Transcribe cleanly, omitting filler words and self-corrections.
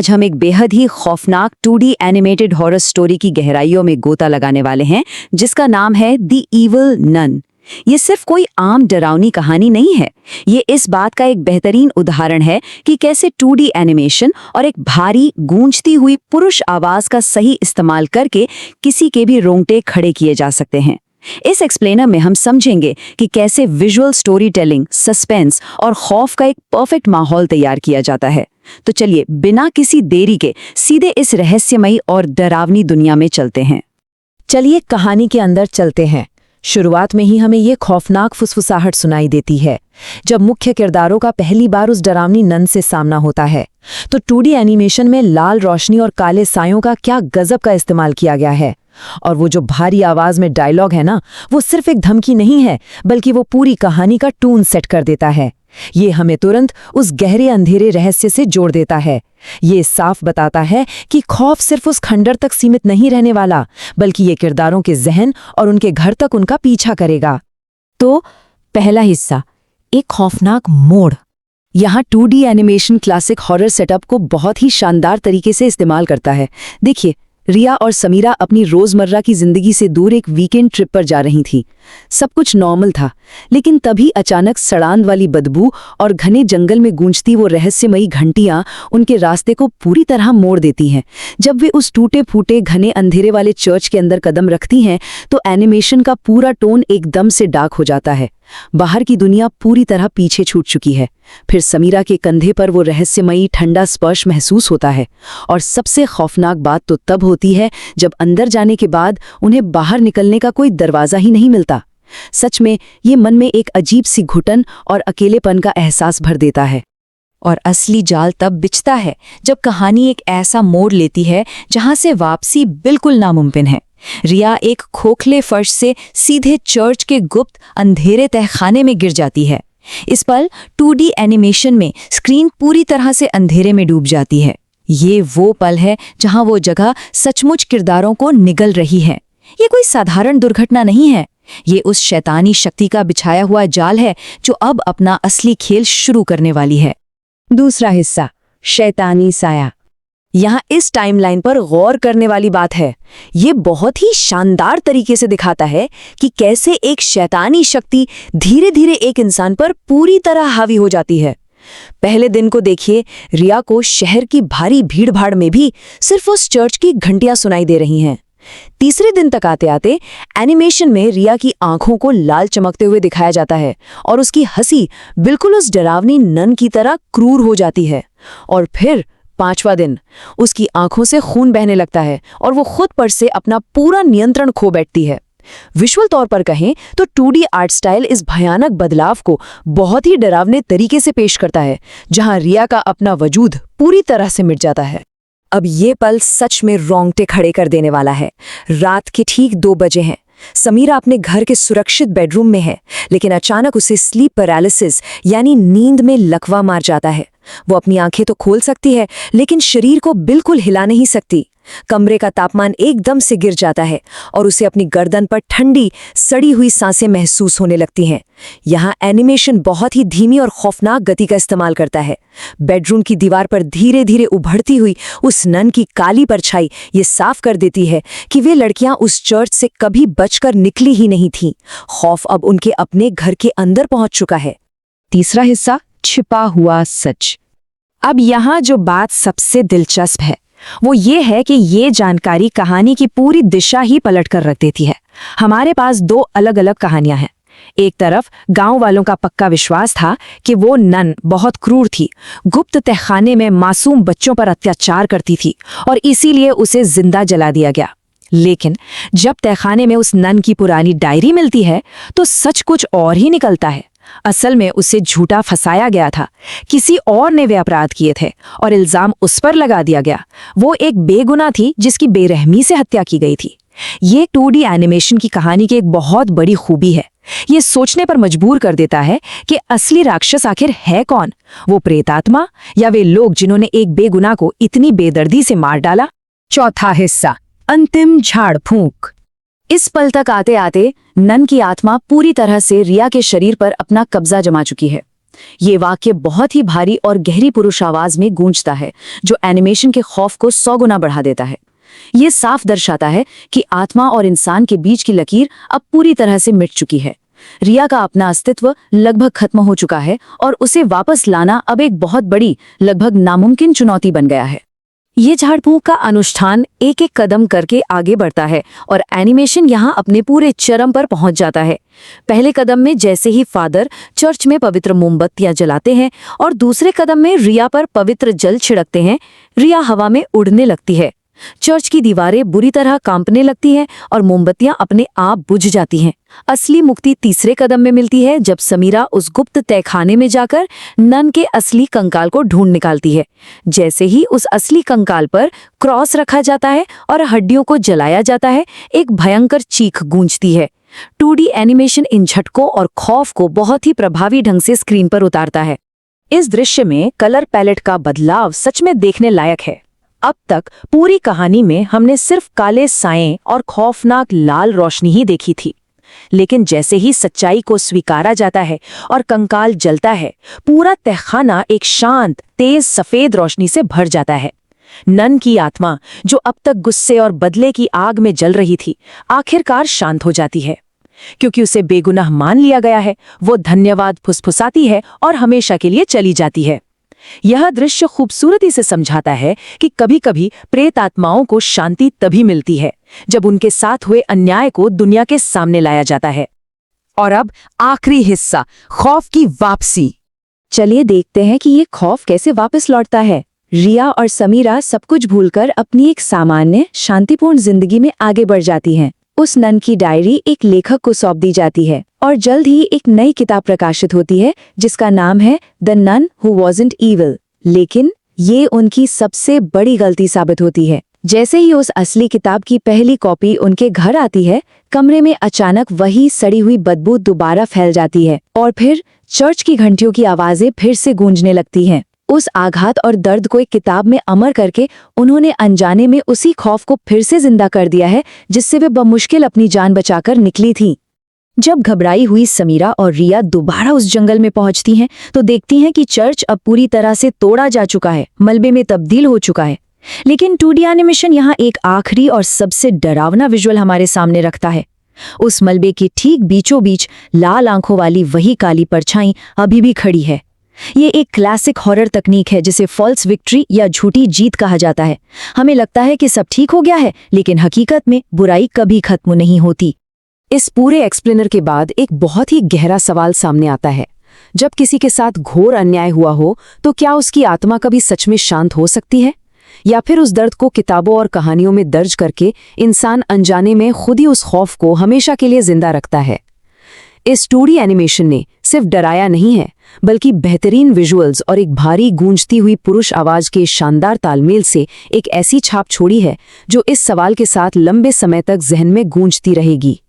आज हम एक बेहद ही खौफनाक 2D एनिमेटेड हॉरर स्टोरी की गहराइयों में गोता लगाने वाले हैं, जिसका नाम है द इविल नन। ये सिर्फ कोई आम डरावनी कहानी नहीं है। ये इस बात का एक बेहतरीन उदाहरण है कि कैसे 2D एनिमेशन और एक भारी गूंजती हुई पुरुष आवाज का सही इस्तेमाल करके किसी के भी रोंगटे खड़े किए जा सकते हैं। इस एक्सप्लेनर में हम समझेंगे कि कैसे विजुअल स्टोरी टेलिंग, सस्पेंस और खौफ का एक परफेक्ट माहौल तैयार किया जाता है। तो चलिए बिना किसी देरी के सीधे इस रहस्यमयी और डरावनी दुनिया में चलते हैं। चलिए कहानी के अंदर चलते हैं। शुरुआत में ही हमें ये खौफनाक फुसफुसाहट सुनाई देती है जब मुख्य किरदारों का पहली बार उस डरावनी नन से सामना होता है। तो 2D एनिमेशन में लाल रोशनी और काले सायों का क्या गजब का इस्तेमाल किया गया है। और वो जो भारी आवाज में डायलॉग है ना, वो सिर्फ एक धमकी नहीं है, बल्कि वो पूरी कहानी का टून सेट कर देता है। ये हमें तुरंत उस गहरे अंधेरे रहस्य से जोड़ देता है। ये साफ बताता है कि खौफ सिर्फ उस खंडर तक सीमित नहीं रहने वाला, बल्कि ये किरदारों के जहन और उनके घर तक उनका पीछा करेगा। तो पहला हिस्सा, एक खौफनाक मोड़। यहाँ 2D animation classic horror setup को बहुत ही शानदार तरीके से इस्तेमाल करता है। देखिए, रिया और समीरा अपनी रोजमर्रा की जिंदगी से दूर एक वीकेंड ट्रिप पर जा रही थीं। सब कुछ नॉर्मल था, लेकिन तभी अचानक सड़ांध वाली बदबू और घने जंगल में गूंजती वो रहस्यमयी घंटियां उनके रास्ते को पूरी तरह मोड़ देती हैं। जब वे उस टूटे फूटे घने अंधेरे वाले चर्च के अंदर कदम रखती हैं, तो एनिमेशन का पूरा टोन एकदम से डार्क हो जाता है। बाहर की दुनिया पूरी तरह पीछे छूट चुकी है। फिर समीरा के कंधे पर वो रहस्यमयी ठंडा स्पर्श महसूस होता है। और सबसे खौफनाक बात तो तब होती है जब अंदर जाने के बाद उन्हें बाहर निकलने का कोई दरवाजा ही नहीं मिलता। सच में ये मन में एक अजीब सी घुटन और अकेलेपन का एहसास भर देता है। और असली जाल तब बिछता है जब कहानी एक ऐसा मोड़ लेती है जहां से वापसी बिल्कुल नामुमकिन है। रिया एक खोखले फर्श से सीधे चर्च के गुप्त अंधेरे तहखाने में गिर जाती है। इस पल 2D एनिमेशन में स्क्रीन पूरी तरह से अंधेरे में डूब जाती है। ये वो पल है जहां वो जगह सचमुच किरदारों को निगल रही है। ये कोई साधारण दुर्घटना नहीं है, ये उस शैतानी शक्ति का बिछाया हुआ जाल है जो अब अपना असली खेल शुरू करने वाली है। दूसरा हिस्सा, शैतानी साया। यहाँ इस टाइमलाइन पर गौर करने वाली बात है। ये बहुत ही शानदार तरीके से दिखाता है कि कैसे एक शैतानी शक्ति धीरे धीरे एक इंसान पर पूरी तरह हावी हो जाती है। पहले दिन को देखिए, रिया को शहर की भारी भीड़-भाड़ में भी सिर्फ उस चर्च की घंटियां सुनाई दे रही हैं। तीसरे दिन तक आते आते एनिमेशन में रिया की आंखों को लाल चमकते हुए दिखाया जाता है और उसकी हंसी बिल्कुल उस डरावनी नन की तरह क्रूर हो जाती है। और फिर 5वां दिन, उसकी आंखों से खून बहने लगता है और वो खुद पर से अपना पूरा नियंत्रण खो बैठती है। विजुअल तौर पर कहें तो 2D आर्ट स्टाइल इस भयानक बदलाव को बहुत ही डरावने तरीके से पेश करता है, जहां रिया का अपना वजूद पूरी तरह से मिट जाता है। अब ये पल सच में रोंगटे खड़े कर देने वाला है। रात के ठीक 2 बजे हैं। समीरा अपने घर के सुरक्षित बेडरूम में है, लेकिन अचानक उसे स्लीप पैरालिसिस यानी नींद में लकवा मार जाता है। वो अपनी आंखें तो खोल सकती है, लेकिन शरीर को बिल्कुल हिला नहीं सकती। कमरे का तापमान एकदम से गिर जाता है और उसे अपनी गर्दन पर ठंडी सड़ी हुई सांसें महसूस होने लगती हैं। यहाँ एनिमेशन बहुत ही धीमी और खौफनाक गति का इस्तेमाल करता है। बेडरूम की दीवार पर धीरे धीरे उभरती हुई उस नन की काली परछाई ये साफ कर देती है कि वे लड़कियां उस चर्च से कभी बचकर निकली ही नहीं थीं। खौफ अब उनके अपने घर के अंदर पहुंच चुका है। तीसरा हिस्सा, छिपा हुआ सच। अब यहाँ जो बात सबसे दिलचस्प है वो ये है कि ये जानकारी कहानी की पूरी दिशा ही पलट कर रख देती है। हमारे पास 2 अलग अलग कहानियां हैं। एक तरफ गांव वालों का पक्का विश्वास था कि वो नन बहुत क्रूर थी, गुप्त तहखाने में मासूम बच्चों पर अत्याचार करती थी और इसीलिए उसे जिंदा जला दिया गया। लेकिन जब तहखाने में उस नन की पुरानी डायरी मिलती है तो सच कुछ और ही निकलता है। असल में उसे झूठा फंसाया गया था। किसी और ने वे अपराध किए थे और इल्जाम उस पर लगा दिया गया। वो एक बेगुनाह थी जिसकी बेरहमी से हत्या की गई थी। ये 2D एनिमेशन की कहानी की एक बहुत बड़ी खूबी है। ये सोचने पर मजबूर कर देता है कि असली राक्षस आखिर है कौन, वो प्रेतात्मा या वे लोग जिन्होंने एक बेगुनाह को इतनी बेदर्दी से मार डाला। चौथा हिस्सा, अंतिम झाड़ फूंक। इस पल तक आते आते नन की आत्मा पूरी तरह से रिया के शरीर पर अपना कब्जा जमा चुकी है। ये वाक्य बहुत ही भारी और गहरी पुरुष आवाज में गूंजता है, जो एनिमेशन के खौफ को 100 गुना बढ़ा देता है। ये साफ दर्शाता है कि आत्मा और इंसान के बीच की लकीर अब पूरी तरह से मिट चुकी है। रिया का अपना अस्तित्व लगभग खत्म हो चुका है और उसे वापस लाना अब एक बहुत बड़ी, लगभग नामुमकिन चुनौती बन गया है। ये झाड़ फूंक का अनुष्ठान एक एक कदम करके आगे बढ़ता है और एनिमेशन यहाँ अपने पूरे चरम पर पहुंच जाता है। पहले कदम में जैसे ही फादर चर्च में पवित्र मोमबत्तियां जलाते हैं और दूसरे कदम में रिया पर पवित्र जल छिड़कते हैं, रिया हवा में उड़ने लगती है। चर्च की दीवारें बुरी तरह कांपने लगती हैं और मोमबत्तियां अपने आप बुझ जाती हैं। असली मुक्ति तीसरे कदम में मिलती है, जब समीरा उस गुप्त तहखाने में जाकर नन के असली कंकाल को ढूंढ निकालती है। जैसे ही उस असली कंकाल पर क्रॉस रखा जाता है और हड्डियों को जलाया जाता है, एक भयंकर चीख गूंजती है। 2D एनिमेशन इन झटकों और खौफ को बहुत ही प्रभावी ढंग से स्क्रीन पर उतारता है। इस दृश्य में कलर पैलेट का बदलाव सच में देखने लायक है। अब तक पूरी कहानी में हमने सिर्फ काले साए और खौफनाक लाल रोशनी ही देखी थी, लेकिन जैसे ही सच्चाई को स्वीकारा जाता है और कंकाल जलता है, पूरा तहखाना एक शांत, तेज सफेद रोशनी से भर जाता है। नन की आत्मा, जो अब तक गुस्से और बदले की आग में जल रही थी, आखिरकार शांत हो जाती है। क्योंकि उसे बेगुनाह मान लिया गया है, वो धन्यवाद फुसफुसाती है और हमेशा के लिए चली जाती है। यह दृश्य खूबसूरती से समझाता है कि कभी-कभी प्रेत आत्माओं को शांति तभी मिलती है जब उनके साथ हुए अन्याय को दुनिया के सामने लाया जाता है। और अब आखिरी हिस्सा, खौफ की वापसी। चलिए देखते हैं कि ये खौफ कैसे वापस लौटता है। रिया और समीरा सब कुछ भूलकर अपनी एक सामान्य, शांतिपूर्ण जिंदगी में आगे बढ़ जाती हैं। उस नन की डायरी एक लेखक को सौंप दी जाती है और जल्द ही एक नई किताब प्रकाशित होती है जिसका नाम है द नन हु वॉज़न्ट ईविल। लेकिन ये उनकी सबसे बड़ी गलती साबित होती है। जैसे ही उस असली किताब की पहली कॉपी उनके घर आती है, कमरे में अचानक वही सड़ी हुई बदबू दोबारा फैल जाती है और फिर चर्च की घंटियों की आवाजें फिर से गूंजने लगती हैं। उस आघात और दर्द को एक किताब में अमर करके उन्होंने अनजाने में उसी खौफ को फिर से जिंदा कर दिया है जिससे वे बमुश्किल अपनी जान बचाकर निकली थी। जब घबराई हुई समीरा और रिया दोबारा उस जंगल में पहुंचती हैं, तो देखती हैं कि चर्च अब पूरी तरह से तोड़ा जा चुका है, मलबे में तब्दील हो चुका है। लेकिन 2D एनिमेशन यहाँ एक आखिरी और सबसे डरावना विजुअल हमारे सामने रखता है। उस मलबे के ठीक बीचों बीच लाल आंखों वाली वही काली परछाई अभी भी खड़ी है। ये एक क्लासिक हॉरर तकनीक है जिसे फॉल्स विक्ट्री या झूठी जीत कहा जाता है। हमें लगता है कि सब ठीक हो गया है, लेकिन हकीकत में बुराई कभी खत्म नहीं होती। इस पूरे एक्सप्लेनर के बाद एक बहुत ही गहरा सवाल सामने आता है। जब किसी के साथ घोर अन्याय हुआ हो, तो क्या उसकी आत्मा कभी सच में शांत हो सकती है? या फिर उस दर्द को किताबों और कहानियों में दर्ज करके इंसान अनजाने में खुद ही उस खौफ को हमेशा के लिए जिंदा रखता है? इस 2D एनिमेशन ने सिर्फ डराया नहीं है, बल्कि बेहतरीन विजुअल्स और एक भारी गूंजती हुई पुरुष आवाज के शानदार तालमेल से एक ऐसी छाप छोड़ी है जो इस सवाल के साथ लंबे समय तक जहन में गूंजती रहेगी।